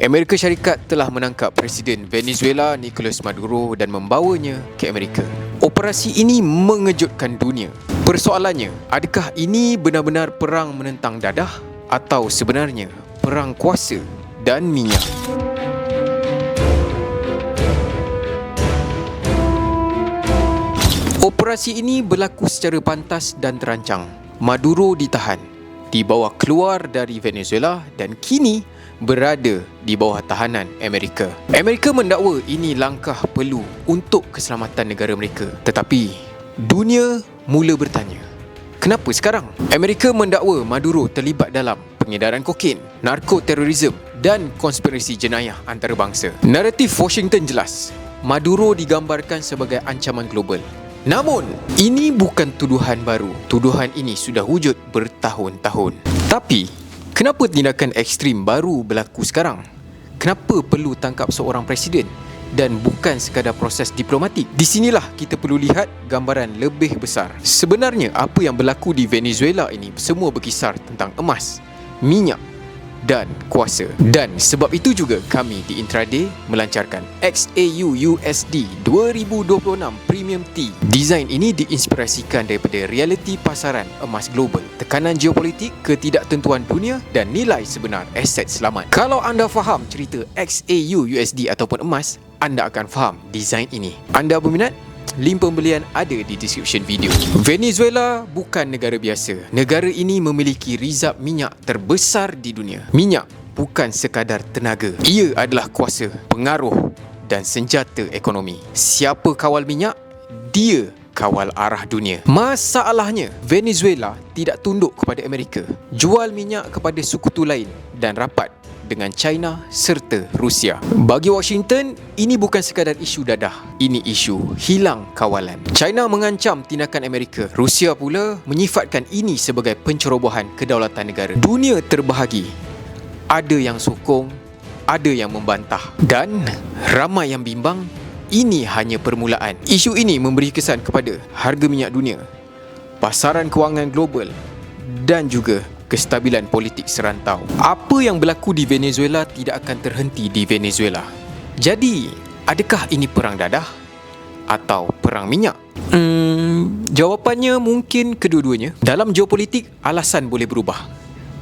Amerika Syarikat telah menangkap Presiden Venezuela Nicolas Maduro dan membawanya ke Amerika. Operasi ini mengejutkan dunia. Persoalannya, adakah ini benar-benar perang menentang dadah atau sebenarnya perang kuasa dan minyak? Operasi ini berlaku secara pantas dan terancang. Maduro ditahan, dibawa keluar dari Venezuela dan kini berada di bawah tahanan Amerika. Amerika mendakwa ini langkah perlu untuk keselamatan negara mereka. Tetapi dunia mula bertanya, kenapa sekarang? Amerika mendakwa Maduro terlibat dalam pengedaran kokain, narkoterorisme dan konspirasi jenayah antarabangsa. Naratif Washington jelas, Maduro digambarkan sebagai ancaman global. Namun, ini bukan tuduhan baru. Tuduhan ini sudah wujud bertahun-tahun. Tapi, kenapa tindakan ekstrim baru berlaku sekarang? Kenapa perlu tangkap seorang presiden dan bukan sekadar proses diplomatik? Di sinilah kita perlu lihat gambaran lebih besar. Sebenarnya apa yang berlaku di Venezuela ini semua berkisar tentang emas, minyak dan kuasa. Dan sebab itu juga kami di Intraday melancarkan XAU USD 2026 Premium T. Desain ini diinspirasikan daripada realiti pasaran emas global, tekanan geopolitik, ketidaktentuan dunia dan nilai sebenar aset selamat. Kalau anda faham cerita XAU USD ataupun emas, anda akan faham desain ini. Anda berminat? Link pembelian ada di description video. Venezuela bukan negara biasa. Negara ini memiliki rizab minyak terbesar di dunia. Minyak bukan sekadar tenaga. Ia adalah kuasa, pengaruh dan senjata ekonomi. Siapa kawal minyak, dia kawal arah dunia. Masalahnya, Venezuela tidak tunduk kepada Amerika. Jual minyak kepada sekutu lain dan rapat dengan China serta Rusia. Bagi Washington, ini bukan sekadar isu dadah. Ini isu hilang kawalan. China mengancam tindakan Amerika. Rusia pula menyifatkan ini sebagai pencerobohan kedaulatan negara. Dunia terbahagi. Ada yang sokong, ada yang membantah. Dan ramai yang bimbang, ini hanya permulaan. Isu ini memberi kesan kepada harga minyak dunia, pasaran kewangan global dan juga kestabilan politik serantau. Apa yang berlaku di Venezuela tidak akan terhenti di Venezuela. Jadi, adakah ini perang dadah atau perang minyak? Jawapannya mungkin kedua-duanya. Dalam geopolitik, alasan boleh berubah,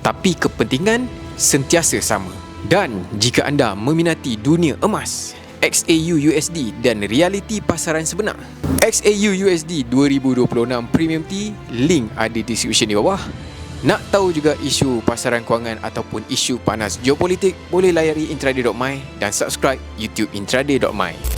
tapi kepentingan sentiasa sama. Dan jika anda meminati dunia emas, XAU USD dan realiti pasaran sebenar, XAU USD 2026 Premium T, link ada di description di bawah. Nak tahu juga isu pasaran kewangan ataupun isu panas geopolitik, boleh layari intraday.my dan subscribe YouTube intraday.my.